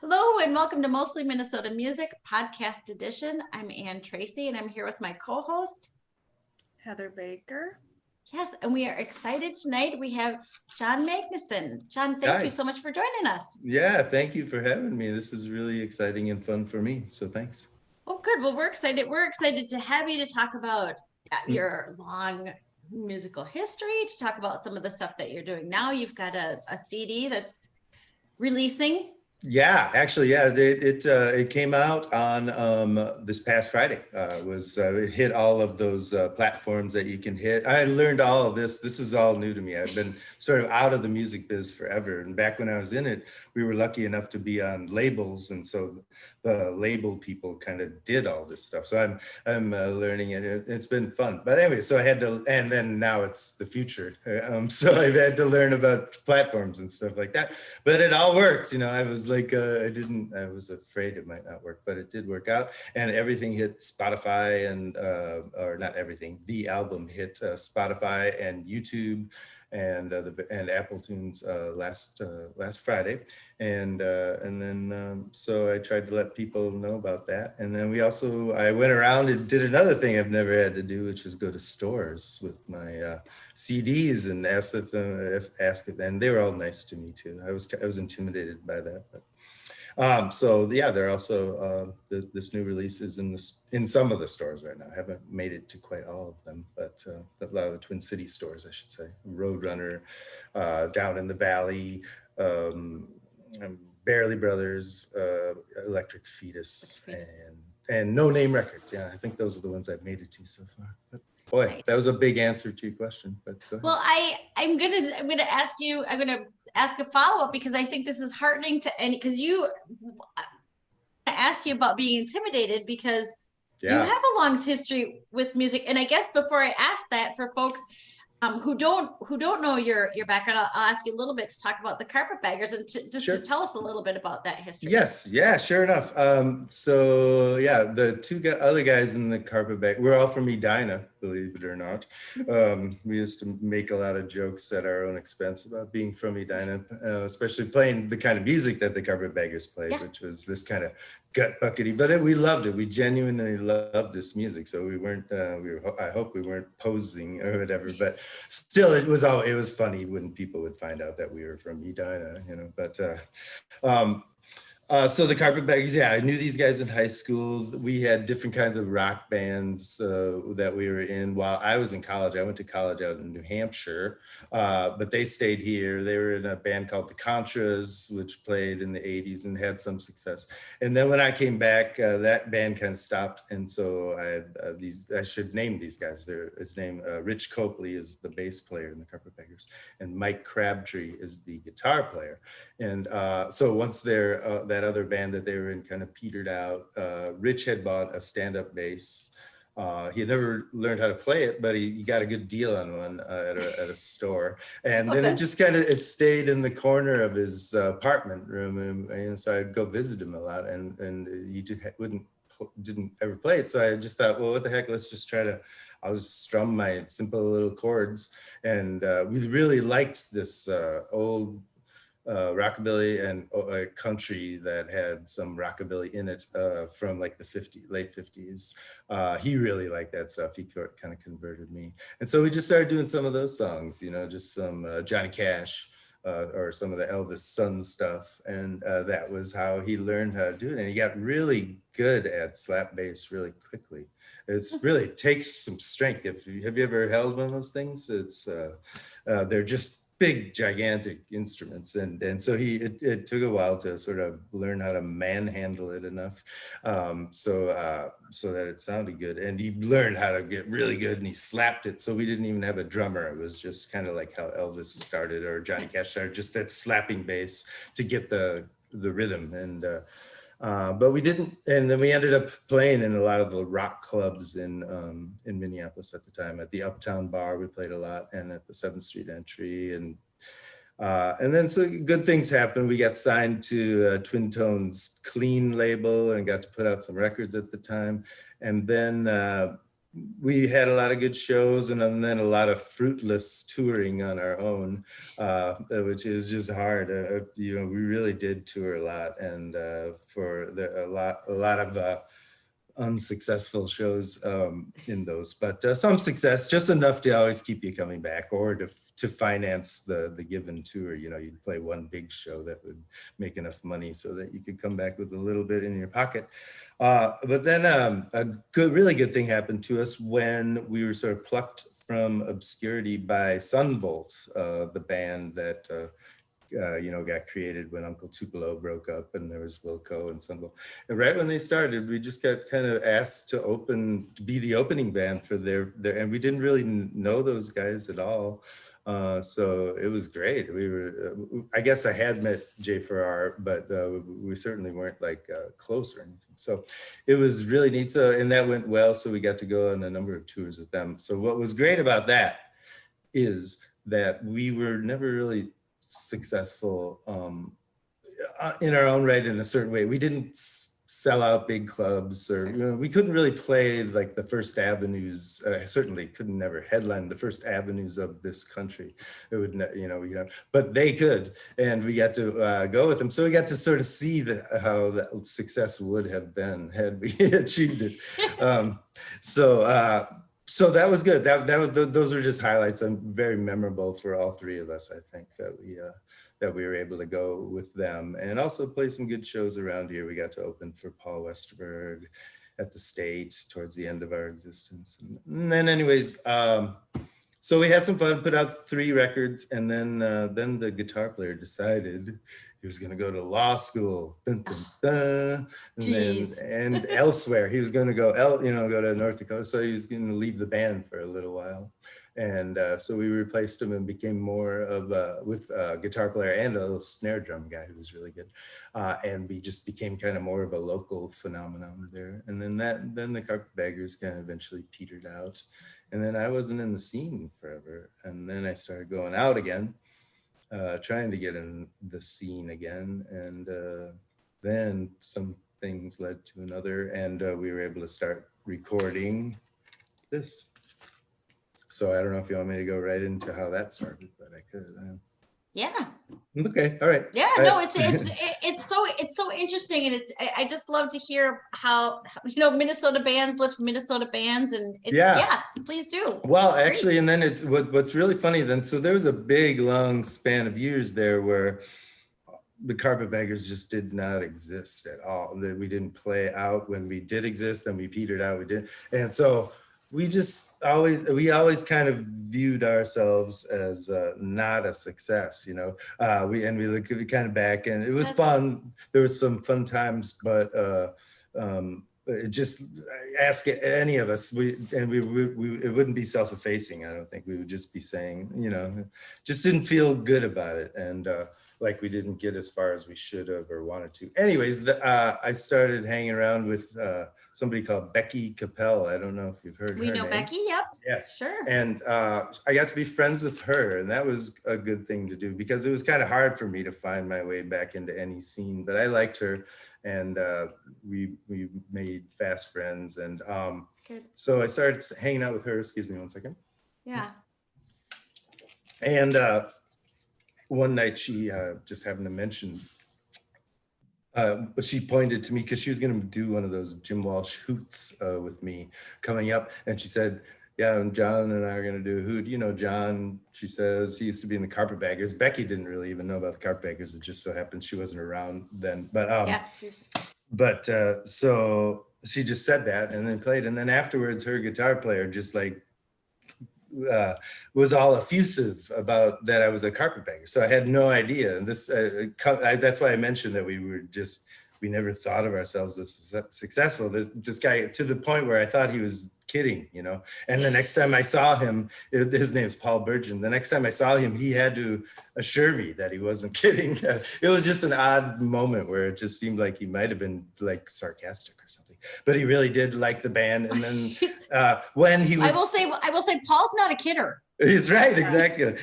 Hello and welcome to Mostly Minnesota Music Podcast Edition. I'm Ann Tracy and I'm here with my co-host, Heather Baker. Yes, and we are excited tonight. We have John Magnuson. John, thank Hi. you so much for joining us. Yeah, thank you for having me. This is really exciting and fun for me. So thanks. Oh, good. Well, we're excited. We're excited to have you to talk about your long musical history, to talk about some of the stuff that you're doing now. You've got a CD that's releasing. Yeah, actually, yeah, it came out on this past Friday. It hit all of those platforms that you can hit. I learned all of this. This is all new to me. I've been sort of out of the music biz forever, and back when I was in it, we were lucky enough to be on labels, and so the label people kind of did all this stuff. So I'm learning it. It's been fun. But anyway, so I had to, and then now it's the future. So I've had to learn about platforms and stuff like that. But it all works, I was like, I was afraid it might not work, but it did work out. And everything hit Spotify or not everything, the album hit Spotify and YouTube and Apple Tunes last Friday. And then so I tried to let people know about that. And then I went around and did another thing I've never had to do, which was go to stores with my CDs and ask if and they were all nice to me too. I was intimidated by that, but so yeah, they're also this new release is in some of the stores right now. I haven't made it to quite all of them, but a lot of the Twin City stores, I should say. Roadrunner, down in the Valley, Barely Brothers, Electric Fetus, and No Name Records. Yeah, I think those are the ones I've made it to so far. But boy, nice. That was a big answer to your question. But go ahead. Well, I'm gonna ask a follow-up because I think this is heartening to any, because I ask you about being intimidated because you have a long history with music. And I guess before I ask that, for folks who don't know your background, I'll ask you a little bit to talk about the Carpetbaggers and to tell us a little bit about that history. Yes, yeah, sure enough. So yeah, the other guys in the Carpetbaggers, we're all from Edina, believe it or not. We used to make a lot of jokes at our own expense about being from Edina, especially playing the kind of music that the Carpetbaggers played, which was this kind of gut buckety, but we loved it. We genuinely loved this music. So we weren't, I hope we weren't posing or whatever, but still it was funny when people would find out that we were from Edina, but so the Carpetbaggers, yeah, I knew these guys in high school. We had different kinds of rock bands that we were in while I was in college. I went to college out in New Hampshire, but they stayed here. They were in a band called the Contras, which played in the 80s and had some success. And then when I came back, that band kind of stopped. And so I had I should name these guys. His name, Rich Copley is the bass player in the Carpetbaggers, and Mike Crabtree is the guitar player. And so once that other band that they were in kind of petered out, Rich had bought a stand-up bass. He had never learned how to play it, but he got a good deal on one at a store. And then it just it stayed in the corner of his apartment room. And so I'd go visit him a lot, and he didn't ever play it. So I just thought, well, what the heck, let's just I'll just strum my simple little chords. And we really liked this old rockabilly and country that had some rockabilly in it from like the late 50s. He really liked that stuff. He kind of converted me. And so we just started doing some of those songs, just some Johnny Cash or some of the Elvis Sun stuff. And that was how he learned how to do it. And he got really good at slap bass really quickly. It takes some strength. Have you ever held one of those things? They're just big, gigantic instruments, and so it took a while to sort of learn how to manhandle it enough, so that it sounded good. And he learned how to get really good, and he slapped it. So we didn't even have a drummer. It was just kind of like how Elvis started or Johnny Cash started, just that slapping bass to get the rhythm. And but we didn't, and then we ended up playing in a lot of the rock clubs in Minneapolis at the time. At the Uptown Bar, we played a lot, and at the 7th Street Entry, and then so good things happened. We got signed to Twin Tone's Clean label and got to put out some records at the time. And then we had a lot of good shows and then a lot of fruitless touring on our own, which is just hard. You know, we really did tour a lot, and for a lot of unsuccessful shows in those, but some success, just enough to always keep you coming back, or to finance the given tour. You know, you'd play one big show that would make enough money so that you could come back with a little bit in your pocket. But then really good thing happened to us when we were sort of plucked from obscurity by Sunvolt, the band that you know, got created when Uncle Tupelo broke up, and there was Wilco and Sunvolt. And right when they started, we just got kind of asked to be the opening band for their, and we didn't really know those guys at all. So it was great. We were, I guess I had met Jay Farrar, but we certainly weren't like close or anything. So it was really neat. So, and that went well. So we got to go on a number of tours with them. So what was great about that is that we were never really successful in our own right in a certain way. We didn't sell out big clubs, or you know, we couldn't really play like the First Avenues. Certainly couldn't never headline the First Avenues of this country. It would, you know, but they could, and we got to go with them. So we got to sort of see how the success would have been had we achieved it. So that was good. Those were just highlights, and very memorable for all three of us. I think that we were able to go with them, and also play some good shows around here. We got to open for Paul Westerberg at the States towards the end of our existence. And then anyways, so we had some fun, put out 3 records, and then the guitar player decided he was going to go to law school, dun, dun, dun. And elsewhere. He was going to go to North Dakota. So he was going to leave the band for a little while. And so we replaced him and became more of with a guitar player and a little snare drum guy who was really good. And we just became kind of more of a local phenomenon there. And then the Carpetbaggers kind of eventually petered out. And then I wasn't in the scene forever. And then I started going out again, trying to get in the scene again. And then some things led to another, and we were able to start recording this. So I don't know if you want me to go right into how that started, but I could. Yeah. Okay. All right. Yeah. No, it's so interesting, and I just love to hear how you know Minnesota bands lift Minnesota bands, and yeah, please do. Well, actually, and then it's what's really funny then. So there was a big long span of years there where the Carpetbaggers just did not exist at all. That we didn't play out when we did exist, then we petered out. We did, and so. We always kind of viewed ourselves as not a success, you know. We looked kind of back, and it was fun. There was some fun times, but just ask any of us. It wouldn't be self-effacing. I don't think we would just be saying, you know, just didn't feel good about it, and like we didn't get as far as we should have or wanted to. Anyways, I started hanging around with. Somebody called Becky Capel. I don't know if you've heard her name. We know Becky, yep. Yes. Sure. And I got to be friends with her, and that was a good thing to do because it was kind of hard for me to find my way back into any scene, but I liked her, and we made fast friends. And so I started hanging out with her. Excuse me one second. Yeah. And one night she just happened to mention she pointed to me because she was going to do one of those Jim Walsh hoots with me coming up. And she said, yeah, and John and I are going to do a hoot. You know, John, she says, he used to be in the Carpetbaggers. Becky didn't really even know about the Carpetbaggers. It just so happened she wasn't around then. But so she just said that and then played. And then afterwards, her guitar player just like was all effusive about that I was a Carpetbagger. So I had no idea. And this that's why I mentioned that we never thought of ourselves as successful. This guy, to the point where I thought he was kidding, you know. And the next time I saw him, his name's Paul Burgeon. The next time I saw him, he had to assure me that he wasn't kidding. It was just an odd moment where it just seemed like he might have been like sarcastic or something. But he really did like the band. And then when he was, I will say, Paul's not a kidder. He's right, exactly. No,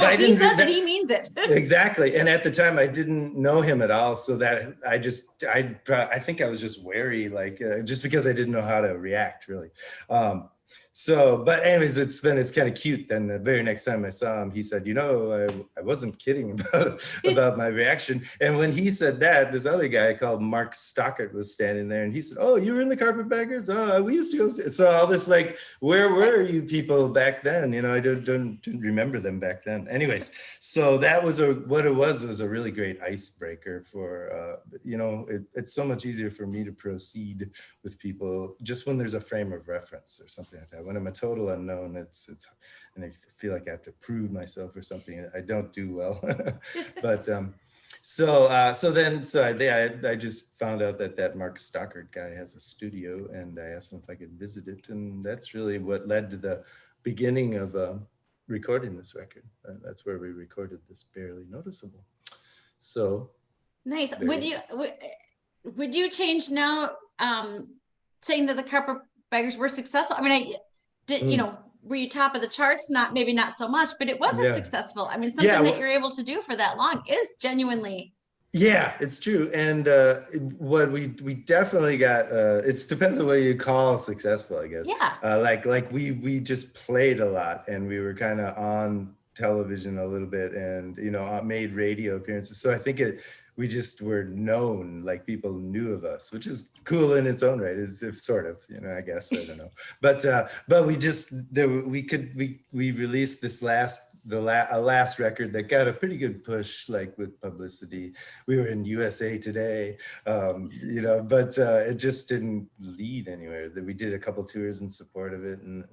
he says that he means it. Exactly. And at the time, I didn't know him at all, so that I think I was just wary, like just because I didn't know how to react, really. So, but anyways, it's kind of cute. Then the very next time I saw him, he said, I wasn't kidding about my reaction. And when he said that, this other guy called Mark Stockert was standing there, and he said, "Oh, you were in the Carpetbaggers? Oh, we used to go." So all this like, where were you people back then? I didn't remember them back then. Anyways, so that was what it was a really great icebreaker for, it's so much easier for me to proceed with people just when there's a frame of reference or something like that. When I'm a total unknown, it's and I feel like I have to prove myself or something. I don't do well. But I just found out that Mark Stockert guy has a studio, and I asked him if I could visit it, and that's really what led to the beginning of recording this record. That's where we recorded this Barely Noticeable. So nice. Would you change now, saying that the Carpetbaggers were successful? I mean, were you top of the charts? Maybe not so much, but it was a successful. I mean, something that you're able to do for that long is genuinely. Yeah, it's true. And what we definitely got, it depends on what you call successful, I guess. Yeah. Like we just played a lot, and we were kind of on television a little bit, and made radio appearances. So I think we just were known, like people knew of us, which is cool in its own right. It's sort of, I guess, I don't know. But we released this last record that got a pretty good push, like with publicity. We were in USA Today, but it just didn't lead anywhere. We did a couple tours in support of it, and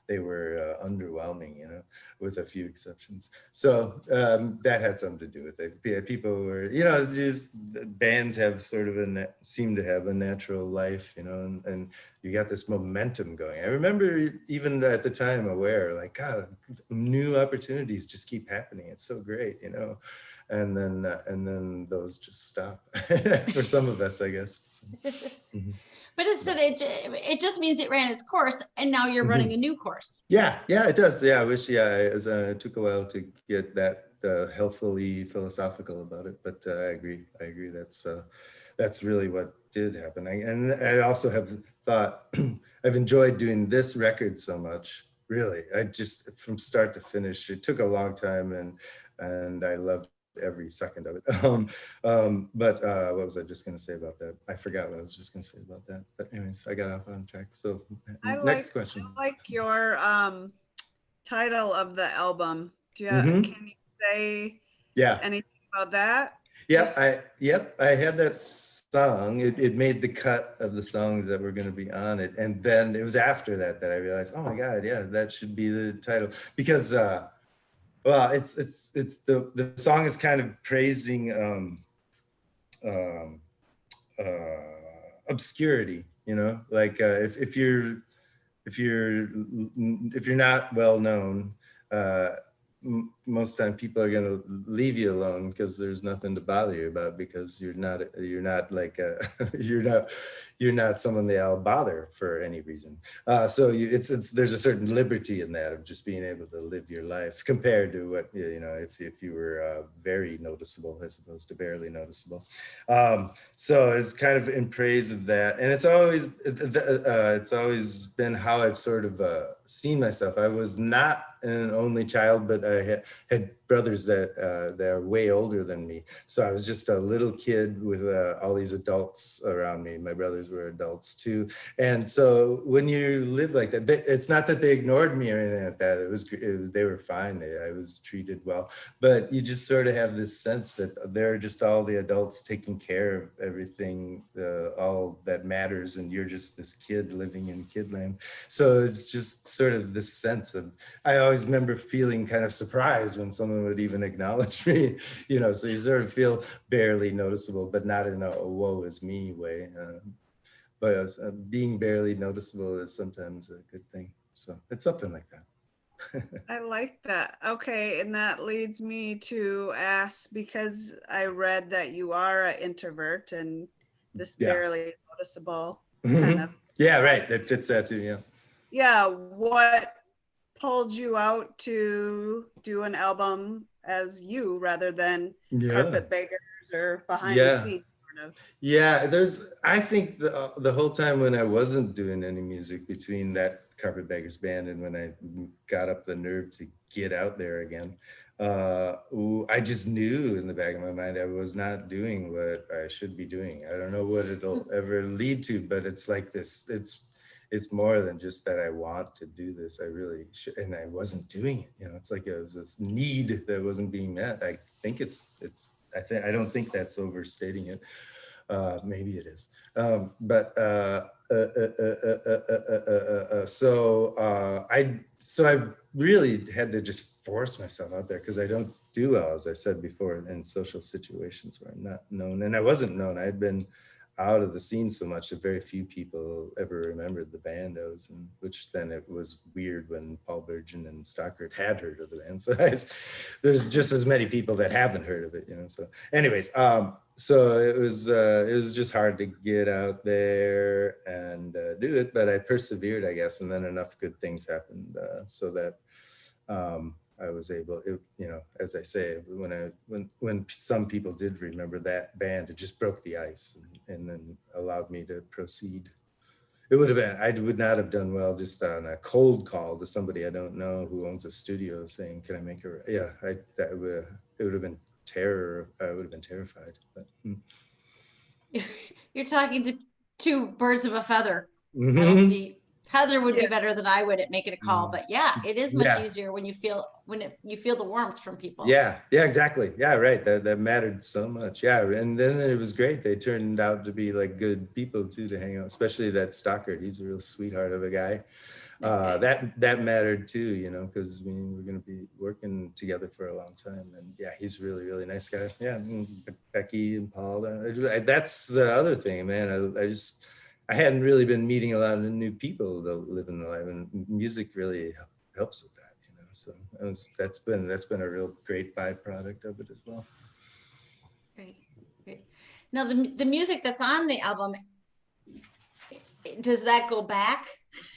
they were underwhelming, with a few exceptions. So that had something to do with it. People were, it's just bands have sort of seem to have a natural life, and you got this momentum going. I remember even at the time aware, like, God, new opportunities just keep happening. It's so great, and then those just stop for some of us, I guess. Mm-hmm. But it just means it ran its course, and now you're running a new course. Yeah, it does. Yeah, I wish. Yeah, it took a while to get that healthfully philosophical about it, but I agree. That's really what did happen. And I also have thought I've enjoyed doing this record so much. Really, I just from start to finish. It took a long time, and I loved every second of it. But what was I just going to say about that? I forgot what I was just going to say about that. But anyways, I got off on track. So next question. I like your title of the album. Can you say anything about that? I had that song. It made the cut of the songs that were going to be on it, and then it was after that I realized, oh my God, yeah, that should be the title, because well, it's the song is kind of praising obscurity, like if you're not well known, most time people are going to leave you alone because there's nothing to bother you about, because you're not like you're not someone they'll bother for any reason. So there's a certain liberty in that, of just being able to live your life, compared to what, if you were very noticeable as opposed to barely noticeable. So it's kind of in praise of that. And it's always been how I've sort of seen myself. I was not an only child, but I had brothers that are way older than me. So I was just a little kid with all these adults around me. My brothers were adults too. And so when you live like that, it's not that they ignored me or anything like that. They were fine. I was treated well. But you just sort of have this sense that they're just all the adults taking care of everything, all that matters. And you're just this kid living in kidland. So it's just sort of this sense of, I always remember feeling kind of surprised when someone would even acknowledge me, so you sort of feel barely noticeable, but not in a woe is me way. But being barely noticeable is sometimes a good thing. So it's something like that. I like that. Okay, and that leads me to ask, because I read that you are an introvert, and this barely noticeable kind of. Yeah, right. That fits that too. Yeah. Yeah. What pulled you out to do an album as you, rather than Carpetbaggers or behind the scenes? Yeah, I think the whole time when I wasn't doing any music, between that Carpetbaggers band. And when I got up the nerve to get out there again, I just knew in the back of my mind I was not doing what I should be doing. I don't know what it'll ever lead to, but it's like this. It's more than just that I want to do this. I really should, and I wasn't doing it. You know, it's like it was this need that wasn't being met. I think I don't think that's overstating it. Maybe it is. So I really had to just force myself out there because I don't do well, as I said before, in social situations where I'm not known, and I wasn't known. I had been out of the scene so much that very few people ever remembered the band I was in, which then it was weird when Paul Burgeon and Stockard had heard of the band. So there's just as many people that haven't heard of it, you know. So anyways, so it was just hard to get out there and do it, but I persevered, I guess, and then enough good things happened so that I was able, you know, as I say, when some people did remember that band, it just broke the ice and then allowed me to proceed. It would have been, I would not have done well just on a cold call to somebody I don't know who owns a studio saying, "Can I make a?" Yeah, it would have been terror. I would have been terrified. But, You're talking to two birds of a feather. mm-hmm. I don't see. Heather would be better than I would at making a call, but yeah, it is much Yeah. easier when you feel you feel the warmth from people. Yeah, exactly. Yeah, right. That mattered so much. Yeah, and then it was great. They turned out to be like good people too to hang out, especially that Stockard. He's a real sweetheart of a guy. That mattered too, you know, because we're going to be working together for a long time. And yeah, he's really, really nice guy. Yeah, and Becky and Paul. That's the other thing, man. I hadn't really been meeting a lot of new people to live in the life, and music really helps with that, you know. So that's been a real great byproduct of it as well. Great. Now the music that's on the album, does that go back?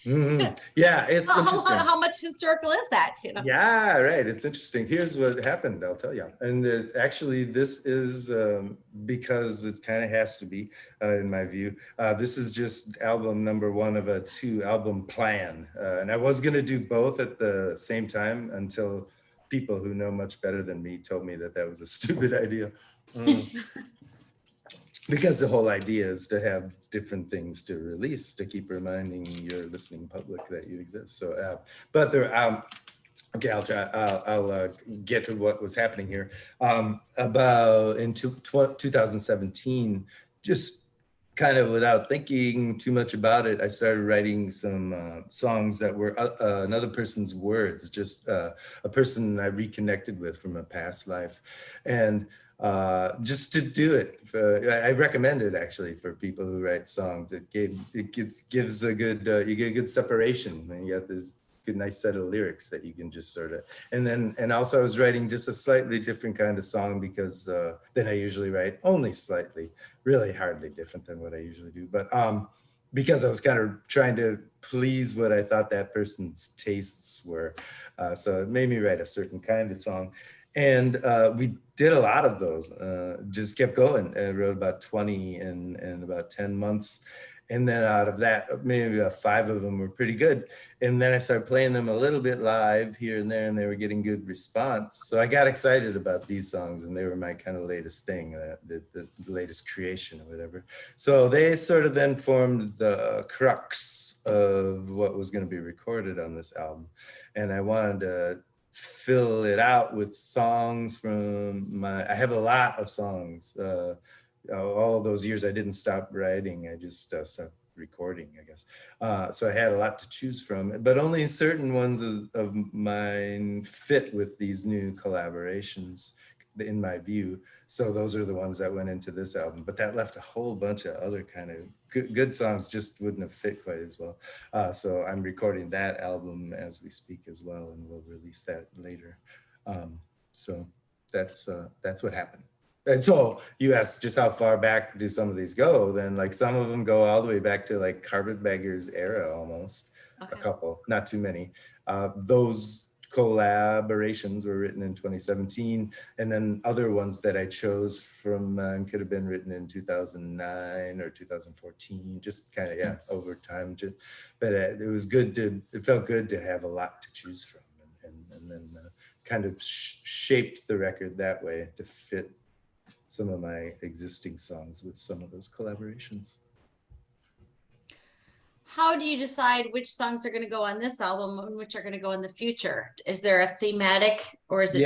Mm-hmm. Yeah, it's interesting. How much historical is that? You know? Yeah, right. It's interesting. Here's what happened. I'll tell you. And actually, this is because it kind of has to be, in my view. This is just album number 1 of a 2-album plan, and I was going to do both at the same time until people who know much better than me told me that was a stupid idea. Because the whole idea is to have different things to release to keep reminding your listening public that you exist. So, but there, okay, I'll try. I'll get to what was happening here. About in 2017, just kind of without thinking too much about it, I started writing some songs that were another person's words, just a person I reconnected with from a past life, and. Just to do it, I recommend it actually for people who write songs. It gives a good, you get a good separation, and you got this good, nice set of lyrics that you can just sort of, and also I was writing just a slightly different kind of song because than I usually write, only slightly, really hardly different than what I usually do, but because I was kind of trying to please what I thought that person's tastes were, so it made me write a certain kind of song. And we did a lot of those, just kept going. I wrote about 20 in about 10 months. And then out of that, maybe about 5 of them were pretty good. And then I started playing them a little bit live here and there, and they were getting good response. So I got excited about these songs, and they were my kind of latest thing, the latest creation or whatever. So they sort of then formed the crux of what was going to be recorded on this album. And I wanted to fill it out with songs from I have a lot of songs. All those years I didn't stop writing, I just stopped recording, I guess. So I had a lot to choose from, but only certain ones of mine fit with these new collaborations, in my view. So those are the ones that went into this album, but that left a whole bunch of other kind of good songs just wouldn't have fit quite as well. So I'm recording that album as we speak as well, and we'll release that later. So that's what happened. And so you asked just how far back do some of these go, then like some of them go all the way back to like Carpetbaggers era almost. Okay. A couple, not too many. Those collaborations were written in 2017, and then other ones that I chose from could have been written in 2009 or 2014, just kind of over time. But it felt good to have a lot to choose from, and then kind of shaped the record that way to fit some of my existing songs with some of those collaborations. How do you decide which songs are going to go on this album and which are going to go in the future? Is there a thematic, or is it?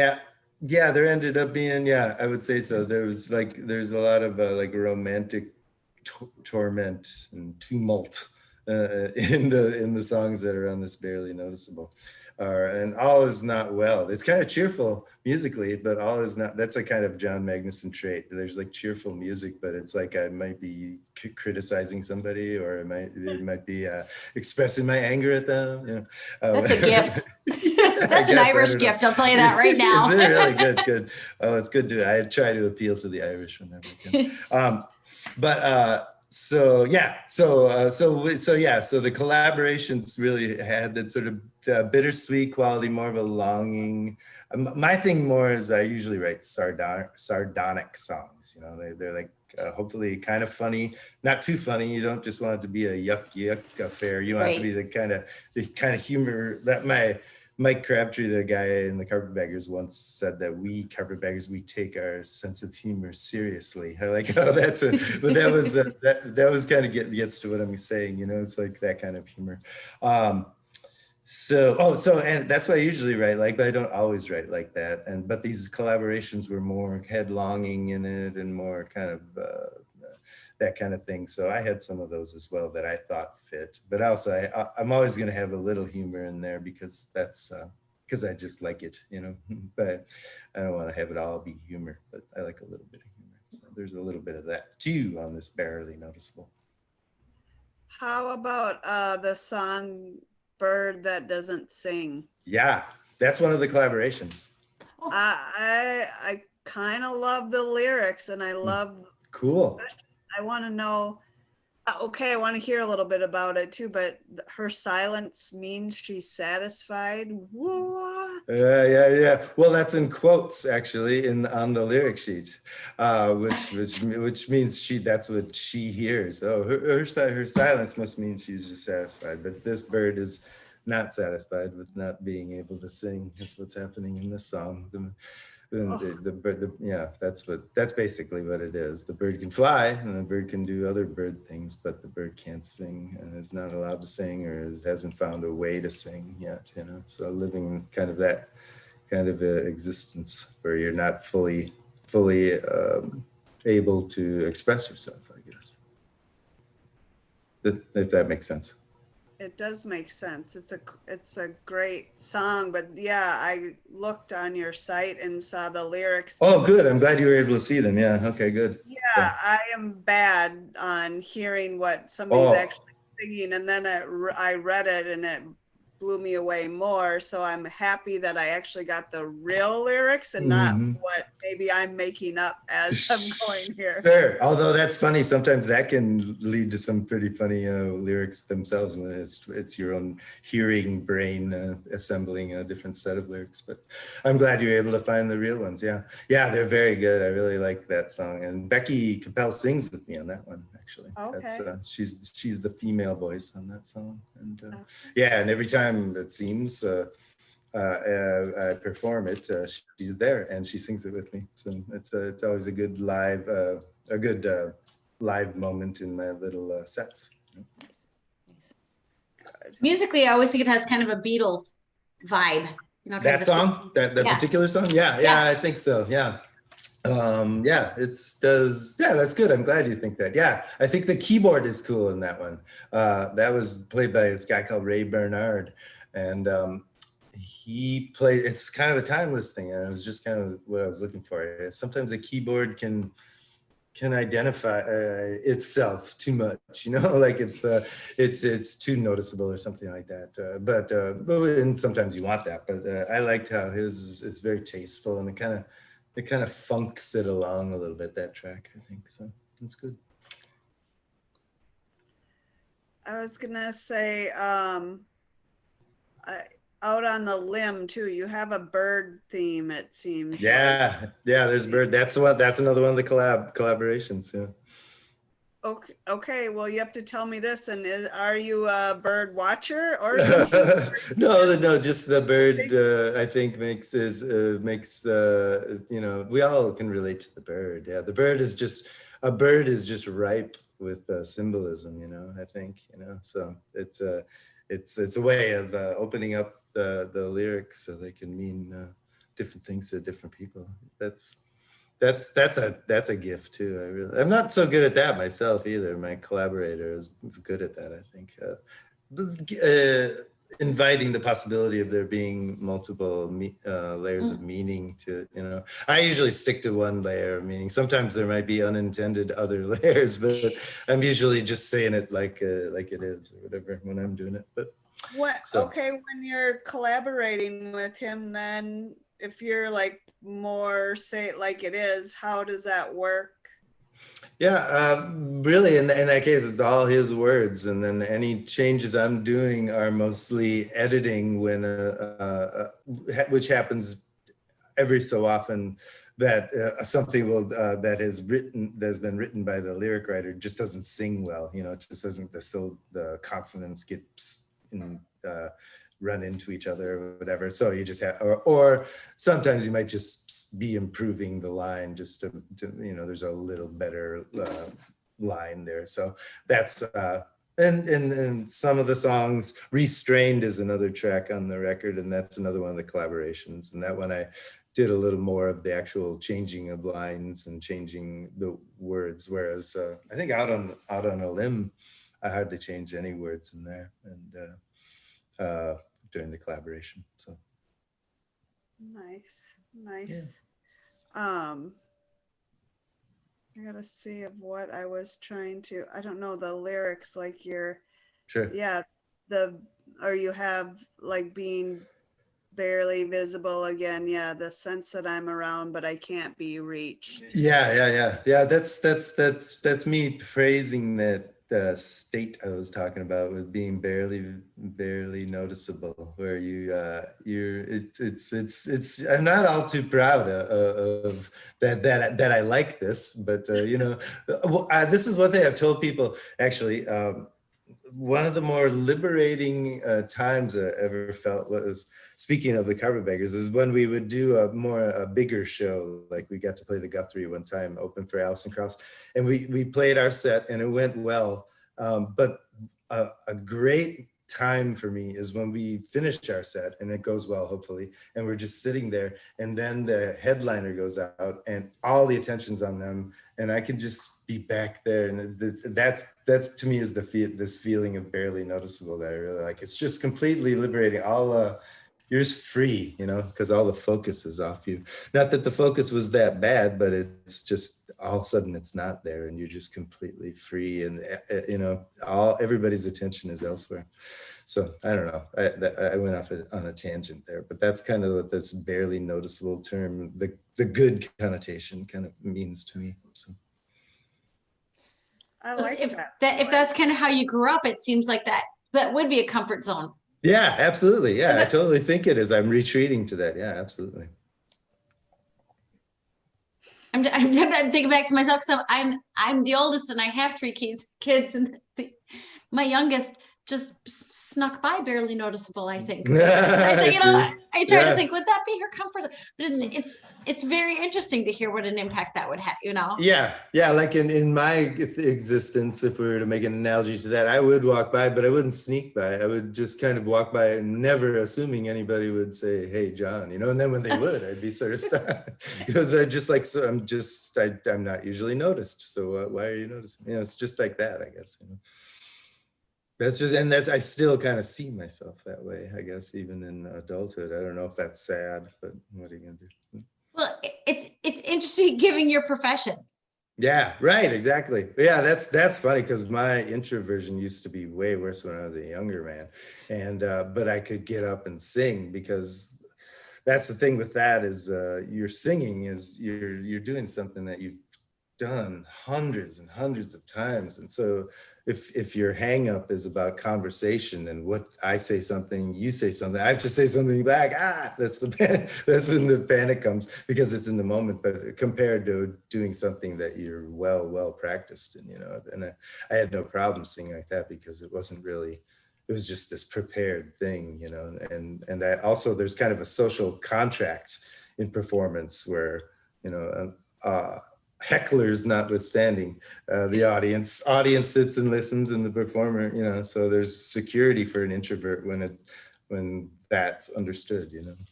Yeah, there ended up being, I would say so. There's a lot of like romantic torment and tumult in the songs that are on this Barely Noticeable. And All Is Not Well. It's kind of cheerful musically, but All Is Not, that's a kind of John Magnuson trait. There's like cheerful music, but it's like I might be criticizing somebody, or it might be expressing my anger at them. You know, that's a gift. That's an Irish gift. I'll tell you that right now. Is it really good? Good. Oh, it's good to. I try to appeal to the Irish whenever I can. So the collaborations really had that sort of bittersweet quality, more of a longing. My thing more is I usually write sardonic songs. You know, they're like hopefully kind of funny, not too funny. You don't just want it to be a yuck affair. You want it to be the kind of humor that Mike Crabtree, the guy in the Carpetbaggers, once said that we Carpetbaggers, we take our sense of humor seriously. I like, but that was kind of gets to what I'm saying, you know, it's like that kind of humor. And that's why I usually write like, but I don't always write like that. But these collaborations were more had longing in it and more kind of that kind of thing. So I had some of those as well that I thought fit, but also I'm always going to have a little humor in there because that's because I just like it, you know, but I don't want to have it all be humor, but I like a little bit of humor. So there's a little bit of that too on this Barely Noticeable. How about the song Bird That Doesn't Sing? Yeah, that's one of the collaborations. I kind of love the lyrics, and I love cool. I want to know, okay, I want to hear a little bit about it too, but her silence means she's satisfied. What? Yeah. Well, that's in quotes actually on the lyric sheet, which means that's what she hears. Oh, her silence must mean she's just satisfied. But this bird is not satisfied with not being able to sing. Is what's happening in this song. The bird, that's basically what it is. The bird can fly and the bird can do other bird things, but the bird can't sing and is not allowed to sing, or hasn't found a way to sing yet, you know. So living kind of that kind of existence where you're not fully able to express yourself, I guess. If that makes sense. It does make sense. It's a great song, but yeah, I looked on your site and saw the lyrics. Oh, good. I'm glad you were able to see them. Yeah. Okay, good. Yeah, I am bad on hearing what somebody's actually singing, and then I read it and it blew me away more. So I'm happy that I actually got the real lyrics and not what maybe I'm making up as I'm going here. Sure. Although that's funny, sometimes that can lead to some pretty funny lyrics themselves when it's your own hearing brain assembling a different set of lyrics. But I'm glad you're able to find the real ones. Yeah, they're very good. I really like that song, and Becky Capel sings with me on that one actually. Okay. That's, she's the female voice on that song, and and every time it seems I perform it, she's there and she sings it with me. So it's always a good live live moment in my little sets. Musically, I always think it has kind of a Beatles vibe. You know, that song, that particular song, yeah, I think so. Yeah. That's good. I'm glad you think that. Yeah, I think the keyboard is cool in that one. That was played by this guy called Ray Bernard, and he played. It's kind of a timeless thing, and it was just kind of what I was looking for. Sometimes a keyboard can identify itself too much, you know, like it's too noticeable or something like that. And sometimes you want that. But I liked how his is very tasteful, and it kind of funks it along a little bit, that track, I think. So that's good. I was gonna say, out on the limb too. You have a bird theme, it seems. Yeah, like. yeah. There's bird. That's another one of the collaborations. Yeah. Okay, okay. Well, you have to tell me this. And are you a bird watcher or something? No, just the bird. I think makes we all can relate to the bird. Yeah, the bird is just ripe with symbolism. I think so it's a way of opening up the lyrics so they can mean different things to different people. That's a gift too. I'm not so good at that myself either. My collaborator is good at that, I think. Inviting the possibility of there being multiple layers of meaning to I usually stick to one layer of meaning. Sometimes there might be unintended other layers, but I'm usually just saying it like it is or whatever when I'm doing it. But okay, when you're collaborating with him, then if you're like more say it like it is, how does that work? Yeah, really, in that case, it's all his words, and then any changes I'm doing are mostly editing when, which happens every so often. That something that has been written by the lyric writer just doesn't sing well. It just doesn't the consonants get run into each other or whatever. So you just have, or sometimes you might just be improving the line just to there's a little better line there. So that's, and some of the songs, Restrained is another track on the record, and that's another one of the collaborations. And that one I did a little more of the actual changing of lines and changing the words. Whereas I think out on a limb, I hardly changed any words in there. And during the collaboration. So nice. Yeah. I gotta see of what I was trying to, I don't know the lyrics, like you're sure. Yeah, or you have like being barely visible again. Yeah, the sense that I'm around but I can't be reached. Yeah. That's me praising that state I was talking about with being barely noticeable, where it's I'm not all too proud of that I like this, but this is one thing I've told people actually. One of the more liberating times I ever felt was, speaking of the Carpetbaggers, is when we would do a bigger show. Like we got to play the Guthrie one time, open for Alison Krauss, and we played our set and it went well. But a great time for me is when we finish our set and it goes well, hopefully, and we're just sitting there, and then the headliner goes out and all the attention's on them, and I can just be back there, and that's to me is this feeling of barely noticeable that I really like. It's just completely liberating. You're just free, because all the focus is off you. Not that the focus was that bad, but it's just all of a sudden it's not there, and you're just completely free, and everybody's attention is elsewhere. So I don't know. I went off on a tangent there, but that's kind of what this barely noticeable term, the good connotation, kind of means to me. So. I like if that's kind of how you grew up, it seems like that would be a comfort zone. Yeah, absolutely. Yeah, I totally think it is. I'm retreating to that. Yeah, absolutely. I'm thinking back to myself because I'm the oldest and I have 3 kids, and my youngest just snuck by barely noticeable, I think. I try to think, would that be her comfort zone? But it's very interesting to hear what an impact that would have, Yeah, like in my existence, if we were to make an analogy to that, I would walk by, but I wouldn't sneak by. I would just kind of walk by and never assuming anybody would say, "Hey, John," and then when they would, I'd be sort of stuck, because I'm not usually noticed. So why are you noticing? It's just like that, I guess. I still kind of see myself that way, I guess, even in adulthood. I don't know if that's sad, but what are you gonna do? Well, it's interesting given your profession. Yeah, right, exactly. Yeah, that's funny, because my introversion used to be way worse when I was a younger man, and but I could get up and sing, because that's the thing with that is you're singing is you're doing something that you've done hundreds and hundreds of times. And so if your hang up is about conversation and what I say something, you say something, I have to say something back. That's when the panic comes, because it's in the moment. But compared to doing something that you're well practiced in, and I had no problem singing like that, because it wasn't really, it was just this prepared thing, and I also, there's kind of a social contract in performance where, hecklers notwithstanding, the audience sits and listens, and the performer, so there's security for an introvert when that's understood,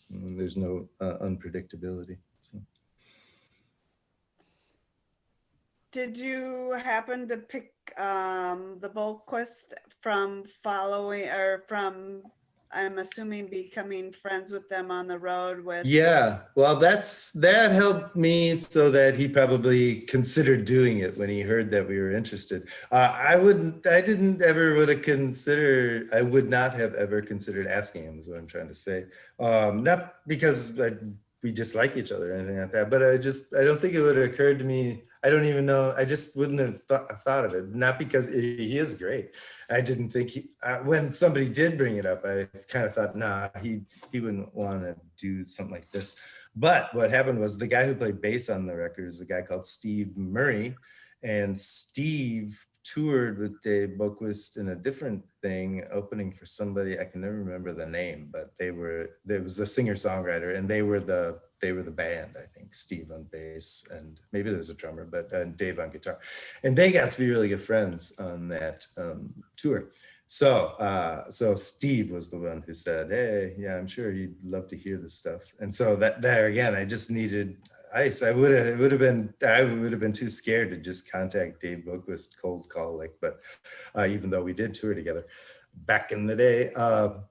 and there's no unpredictability. So. Did you happen to pick the Bolquist from following, or from, I'm assuming, becoming friends with them on the road with? Yeah, well, that helped me, so that he probably considered doing it when he heard that we were interested. I would not have ever considered asking him, is what I'm trying to say. Not because we dislike each other or anything like that, but I don't think it would have occurred to me. I don't even know. I just wouldn't have thought of it. Not because he is great. I didn't think when somebody did bring it up, I kind of thought, nah, he wouldn't want to do something like this. But what happened was, the guy who played bass on the record is a guy called Steve Murray, and Steve toured with Dave Bolquist in a different thing, opening for somebody, I can never remember the name, but there was a singer-songwriter, and they were the band, I think. Steve on bass, and maybe there's a drummer, but Dave on guitar. And they got to be really good friends on that tour. So Steve was the one who said, hey, yeah, I'm sure you'd love to hear this stuff. And so that there again, I just needed ice. I would have been too scared to just contact Dave Bolquist cold call, but even though we did tour together back in the day,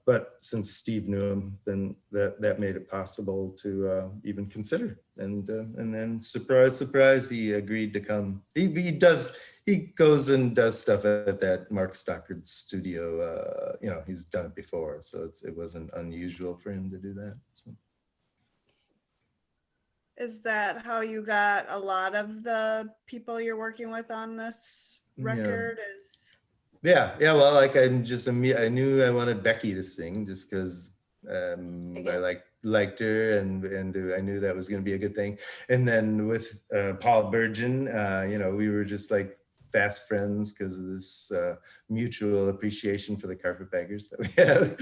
but since Steve knew him, then that made it possible to even consider. And then surprise, he agreed to come. He goes and does stuff at that Mark Stockard studio. He's done it before, so it wasn't unusual for him to do that. So. Is that how you got a lot of the people you're working with on this record? Yeah. Well, like I knew I wanted Becky to sing, just because I liked her, and I knew that was going to be a good thing. And then with Paul Burgeon, we were just like fast friends because of this mutual appreciation for the Carpetbaggers that we had.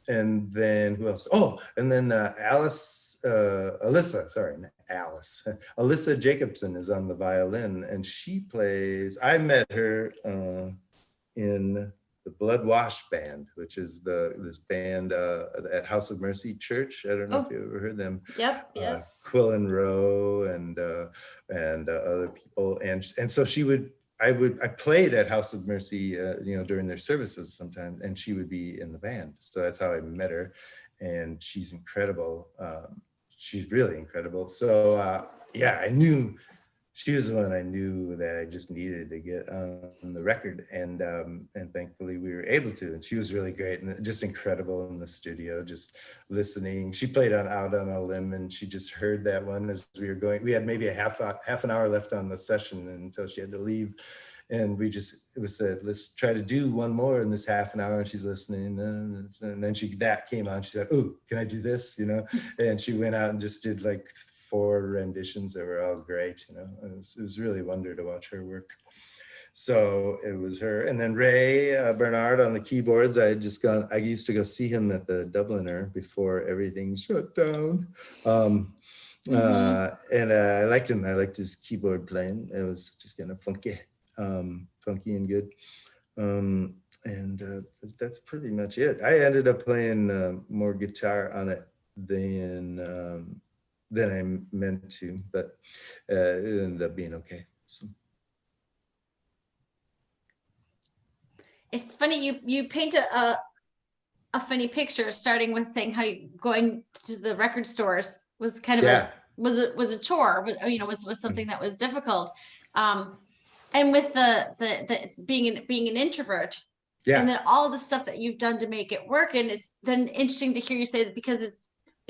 And then who else? Oh, and then Alyssa Jacobson is on the violin, and she plays, I met her in the Blood Wash Band, which is this band at House of Mercy Church. I don't know if you ever heard them. Yep. Quill and Rowe and other people. And so I played at House of Mercy, during their services sometimes, and she would be in the band. So that's how I met her, and she's incredible. She's really incredible. So I knew she was the one I knew that I just needed to get on the record, and thankfully we were able to. And she was really great and just incredible in the studio, just listening. She played out on a limb, and she just heard that one as we were going. We had maybe a half an hour left on the session until she had to leave, and it was said, let's try to do one more in this half an hour. And she's listening, and then that came on. She said, "Oh, can I do this?" And she went out and just did like 4 renditions that were all great. It was really a wonder to watch her work. So it was her, and then Ray Bernard on the keyboards. I used to go see him at the Dubliner before everything shut down. And I liked him. I liked his keyboard playing. It was just kind of funky and good. And that's pretty much it. I ended up playing more guitar on it than I meant to, but it ended up being okay. So. It's funny, you paint a funny picture, starting with saying how going to the record stores was kind of was a chore, was something that was difficult. And with the being an introvert, and then all the stuff that you've done to make it work, and it's then interesting to hear you say that, because it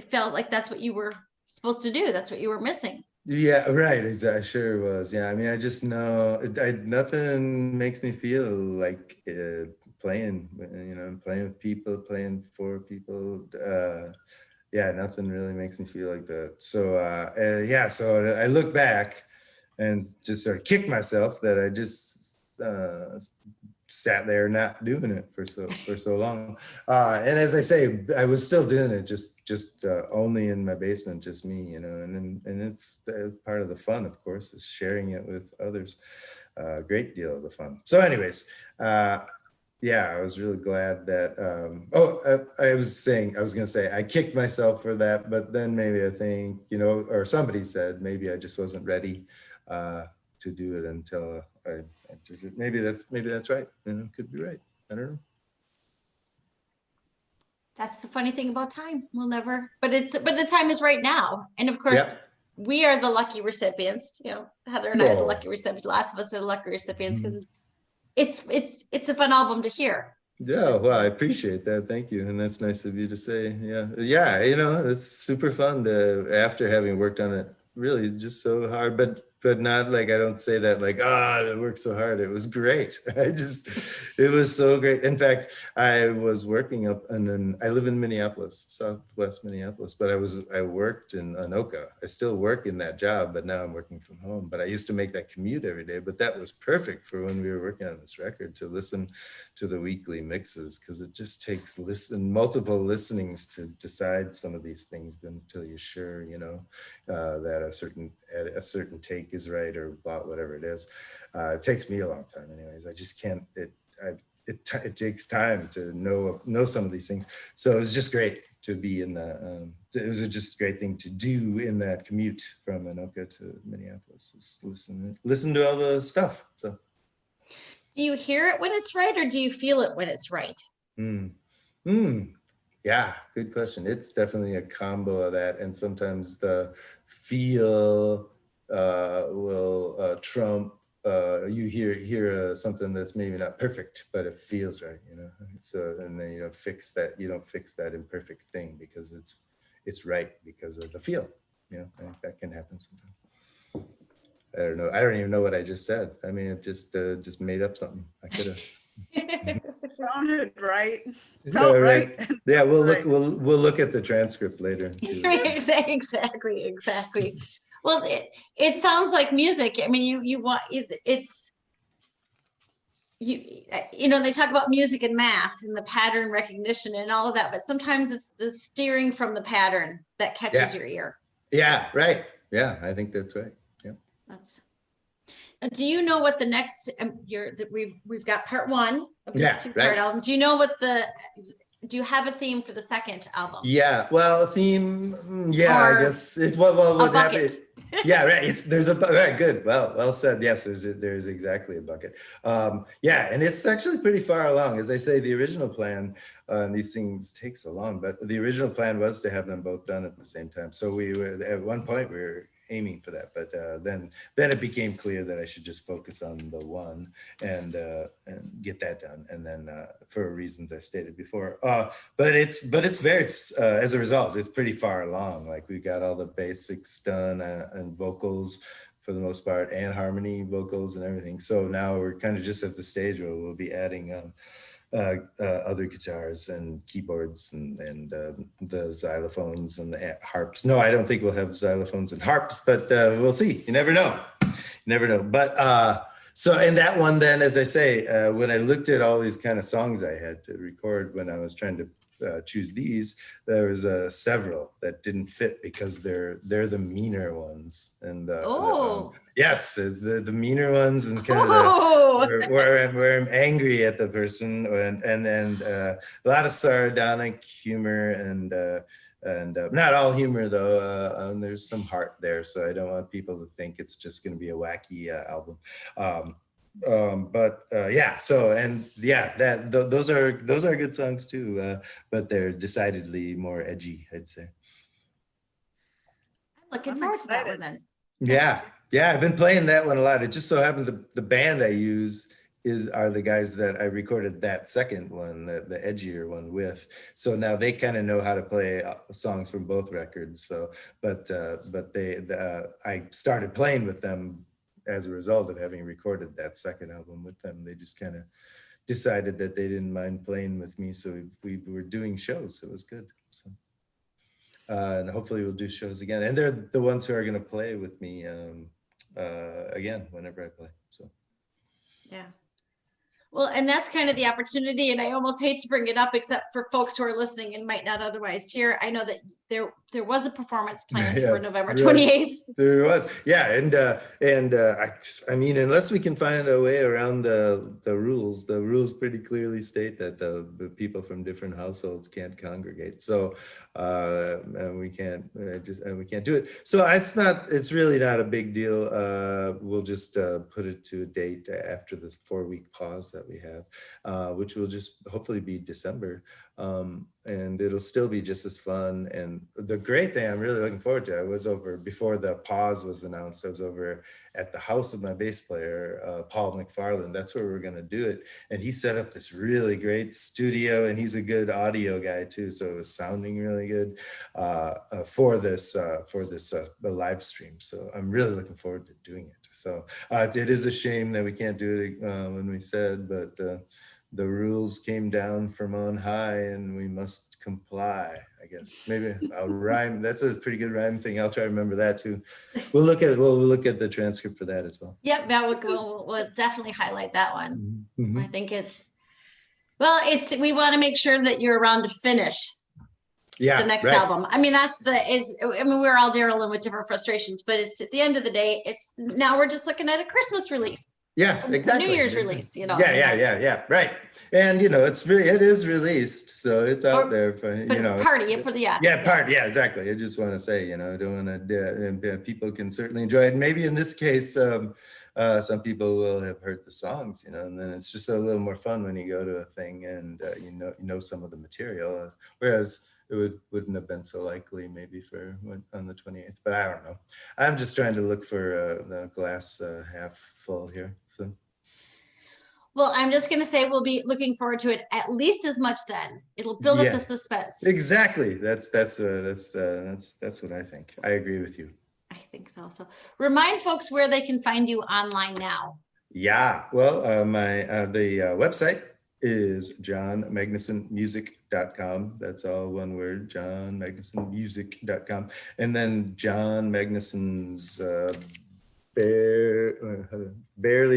felt like that's what you were supposed to do, that's what you were missing. Yeah, right. I sure was. Yeah, I mean, I just know nothing makes me feel like playing. Playing with people, playing for people. Yeah, nothing really makes me feel like that. So yeah, so I look back and just sort of kick myself that I just sat there not doing it for so long. And as I say, I was still doing it just only in my basement, just me, and it's part of the fun, of course, is sharing it with others. A great deal of the fun. So anyways, yeah, I was really glad that, I was going to say, I kicked myself for that, but then maybe I think, or somebody said, maybe I just wasn't ready to do it until I did it. Maybe that's right. Could be right. I don't know. That's the funny thing about time. We'll never, but the time is right now. And of course, Yeah. we are the lucky recipients, Heather and I are the lucky recipients. Lots of us are the lucky recipients because it's a fun album to hear. Yeah, well, I appreciate that. Thank you. And that's nice of you to say. Yeah, it's super fun to, after having worked on it really just so hard, but not like, I don't say that like, that worked so hard. It was great. It was so great. In fact, I was working up, and then I live in Minneapolis, Southwest Minneapolis, but I worked in Anoka. I still work in that job, but now I'm working from home. But I used to make that commute every day, but that was perfect for when we were working on this record, to listen to the weekly mixes, because it just takes multiple listenings to decide some of these things until you're sure, that a certain take is right, or about whatever it is. It takes me a long time anyways. I just can't, it takes time to know some of these things. So it was just great to be in the, it was just a great thing to do in that commute from Anoka to Minneapolis, is listen to all the stuff. So do you hear it when it's right, or do you feel it when it's right? Yeah, good question. It's definitely a combo of that, and sometimes the feel will trump. You hear something that's maybe not perfect, but it feels right, So, and then you don't fix that imperfect thing because it's right because of the feel. I think that can happen sometimes. I don't know. I don't even know what I just said. I mean, it just made up something. I could have. Sounded right. Yeah, right. Yeah, we'll right. look at the transcript later. And see Exactly. Well, it sounds like music. I mean, you want it's they talk about music and math and the pattern recognition and all of that, but sometimes it's the steering from the pattern that catches your ear. Yeah, right. Yeah, I think that's right. Yeah. Do you know what the next? We've got part one of this two-part album. Do you know do you have a theme for the second album? Yeah, well, a theme. Yeah, I guess it's what happened. Yeah, right. There's a right. Good. Well said. Yes, there's exactly a bucket. Yeah, and it's actually pretty far along. As I say, the original plan, and these things take so long, but the original plan was to have them both done at the same time. So we were at one point we were aiming for that, but then it became clear that I should just focus on the one and get that done, and then for reasons I stated before. But it's very as a result, it's pretty far along. Like we got all the basics done and vocals for the most part, and harmony vocals and everything. So now we're kind of just at the stage where we'll be adding other guitars and keyboards and the xylophones and the harps. No, I don't think we'll have xylophones and harps, but we'll see. You never know. But so in that one, then, as I say, when I looked at all these kind of songs I had to record when I was trying to choose these, there was several that didn't fit because they're the meaner ones, and yes, the meaner ones, and kind of where I'm angry at the person, and a lot of sardonic humor, and not all humor though, and there's some heart there, so I don't want people to think it's just going to be a wacky album. But yeah, so, and yeah, those are good songs too, but they're decidedly more edgy, I'd say. I'm looking forward to that one then. Yeah, I've been playing that one a lot. It just so happens the band I use are the guys that I recorded that second one, the edgier one with. So now they kind of know how to play songs from both records. So, but I started playing with them as a result of having recorded that second album with them. They just kind of decided that they didn't mind playing with me. So we were doing shows. It was good. So, and hopefully we'll do shows again. And they're the ones who are going to play with me again whenever I play. So. Yeah. Well, and that's kind of the opportunity, and I almost hate to bring it up, except for folks who are listening and might not otherwise hear. I know that there was a performance planned for November 28th. There was, yeah, and I mean, unless we can find a way around the rules pretty clearly state that the people from different households can't congregate. So and we can't do it. So it's really not a big deal. We'll just put it to a date after this 4-week pause that we have, which will just hopefully be December. And it'll still be just as fun. And the great thing I'm really looking forward to, I was over before the pause was announced, I was over at the house of my bass player, Paul McFarland. That's where we're going to do it. And he set up this really great studio, and he's a good audio guy too. So it was sounding really good for this live stream. So I'm really looking forward to doing it. So it is a shame that we can't do it when we said, but the rules came down from on high and we must comply, I guess. Maybe I'll rhyme. That's a pretty good rhyme thing. I'll try to remember that too. We'll look at the transcript for that as well. Yep, we'll definitely highlight that one. Mm-hmm. I think we want to make sure that you're around to finish the next album. I mean, we're all dealing with different frustrations, but it's at the end of the day, now we're just looking at a Christmas release. Yeah, exactly. New Year's release, you know. Yeah, right. And it is released, so it's out there for party for the party. Yeah, exactly. I just want to say, don't want to. People can certainly enjoy it. Maybe in this case, some people will have heard the songs, and then it's just a little more fun when you go to a thing and you know some of the material, whereas it wouldn't have been so likely maybe on the 28th, but I don't know. I'm just trying to look for the glass half full here. So, well, I'm just going to say we'll be looking forward to it at least as much. Then it'll build up the suspense. Exactly. That's what I think. I agree with you. I think so. So remind folks where they can find you online now. Yeah. Well, the website is johnmagnusonmusic.com. That's all one word, johnmagnusonmusic.com. And then John Magnuson's barely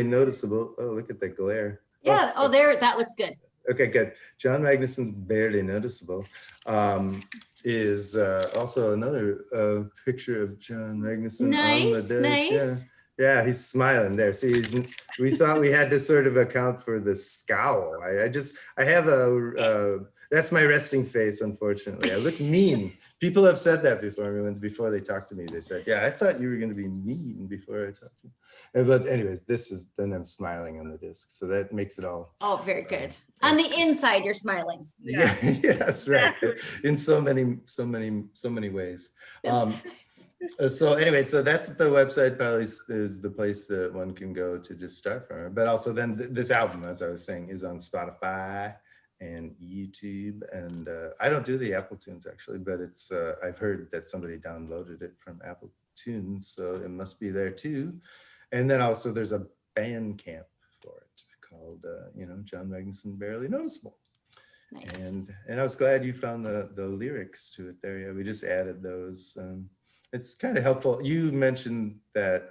noticeceable. Oh, look at the glare. Yeah. Oh, there. That looks good. Okay, good. John Magnuson's Barely Noticeable is also another picture of John Magnuson on the disc. Nice. Yeah, he's smiling there. See, we thought we had to sort of account for the scowl. I have that's my resting face, unfortunately. I look mean. People have said that before they talk to me. They said, yeah, I thought you were going to be mean before I talked to you. But anyways, then I'm smiling on the disc. So that makes it all. Oh, very good. On the inside, you're smiling. Yeah, that's right. In so many ways. So anyway, so that's the website probably is the place that one can go to just start from. But also then this album, as I was saying, is on Spotify and YouTube. And I don't do the Apple Tunes actually, but it's I've heard that somebody downloaded it from Apple Tunes, so it must be there too. And then also there's a Bandcamp for it called John Magnuson Barely Noticeable. Nice. And I was glad you found the lyrics to it there. Yeah, we just added those. It's kind of helpful. You mentioned that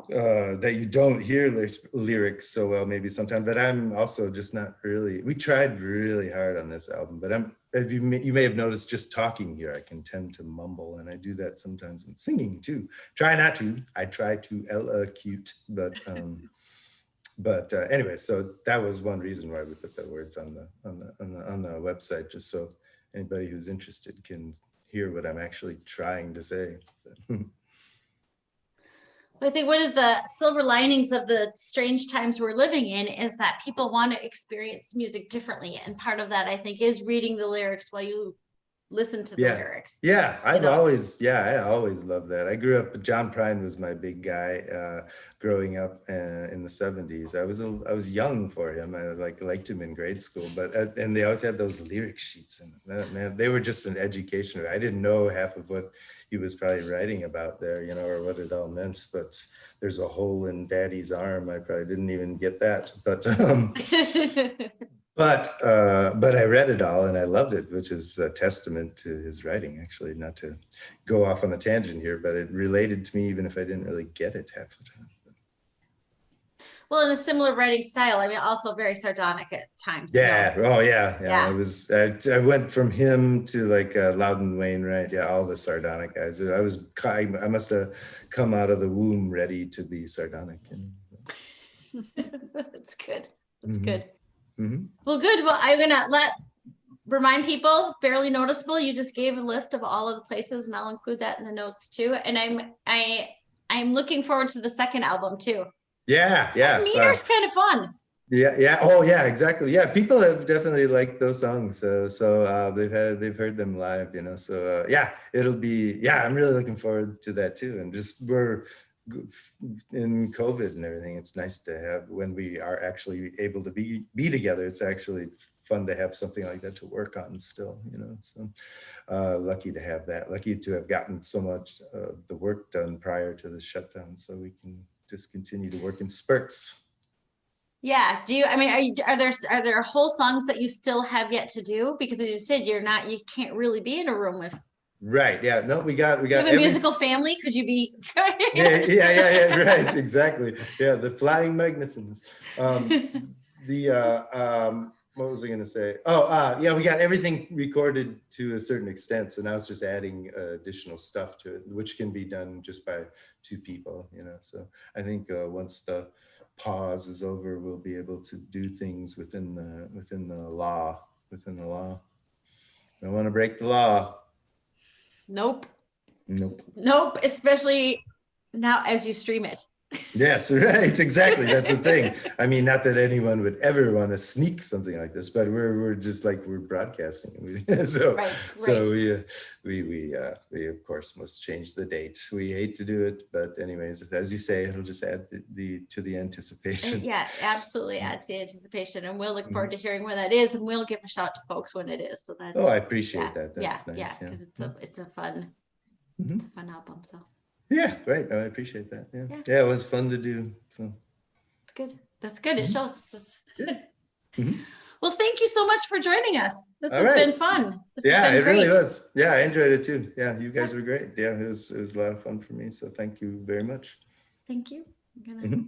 that you don't hear lyrics so well maybe sometimes, but I'm also just not really. We tried really hard on this album, but you may have noticed just talking here, I can tend to mumble, and I do that sometimes when singing too. Try not to. I try to elocute, but anyway, so that was one reason why we put the words on the website, just so anybody who's interested can hear what I'm actually trying to say. I think one of the silver linings of the strange times we're living in is that people want to experience music differently. And part of that, I think, is reading the lyrics while you listen to the lyrics. Yeah, I always loved that. I grew up, John Prine was my big guy growing up in the 70s. I was young for him. I liked him in grade school, but and they always had those lyric sheets, and man, they were just an education. I didn't know half of what he was probably writing about there, or what it all meant, but there's a hole in Daddy's arm. I probably didn't even get that, but but I read it all and I loved it, which is a testament to his writing, actually. Not to go off on a tangent here, but it related to me even if I didn't really get it half the time. Well, in a similar writing style, I mean, also very sardonic at times. Yeah. Oh, yeah. I went from him to like Loudon Wainwright. Yeah, all the sardonic guys. I must have come out of the womb ready to be sardonic. That's good. That's good. Mm-hmm. Well, good. Well, I'm gonna remind people, Barely Noticeable. You just gave a list of all of the places, and I'll include that in the notes too. And I'm looking forward to the second album too. Yeah. Meter's kind of fun. Yeah. Oh, yeah, exactly. Yeah, people have definitely liked those songs. So they've heard them live, So it'll be. Yeah, I'm really looking forward to that too. And just we're in COVID and everything. It's nice to have when we are actually able to be together. It's actually fun to have something like that to work on still, So lucky to have that. Lucky to have gotten so much of the work done prior to the shutdown, so we can just continue to work in spurts. Yeah. Are there whole songs that you still have yet to do? Because as you said, you can't really be in a room with. Right. Yeah. No, we got. You have a musical family. Could you be? yeah. Right. Exactly. Yeah. The Flying Magnusons. What was I going to say? We got everything recorded to a certain extent. So now it's just adding additional stuff to it, which can be done just by two people, So I think once the pause is over, we'll be able to do things within the law. Don't want to break the law. Nope. Especially now as you stream it. Yes, right. Exactly. That's the thing. I mean, not that anyone would ever want to sneak something like this, but we're just like we're broadcasting. So we of course must change the date. We hate to do it, but anyways, as you say, it'll just add to the anticipation. Yeah, absolutely adds the anticipation, and we'll look forward to hearing where that is, and we'll give a shout to folks when it is. So that's. Oh, I appreciate that. That's nice. Yeah, because it's a fun album. So. Yeah, great. I appreciate that. Yeah, it was fun to do. So it's good. That's good. It shows. That's good. Well, thank you so much for joining us. This has been fun. It really was. Yeah, I enjoyed it too. Yeah, you guys were great. Yeah, it was a lot of fun for me. So thank you very much. Thank you. I'm gonna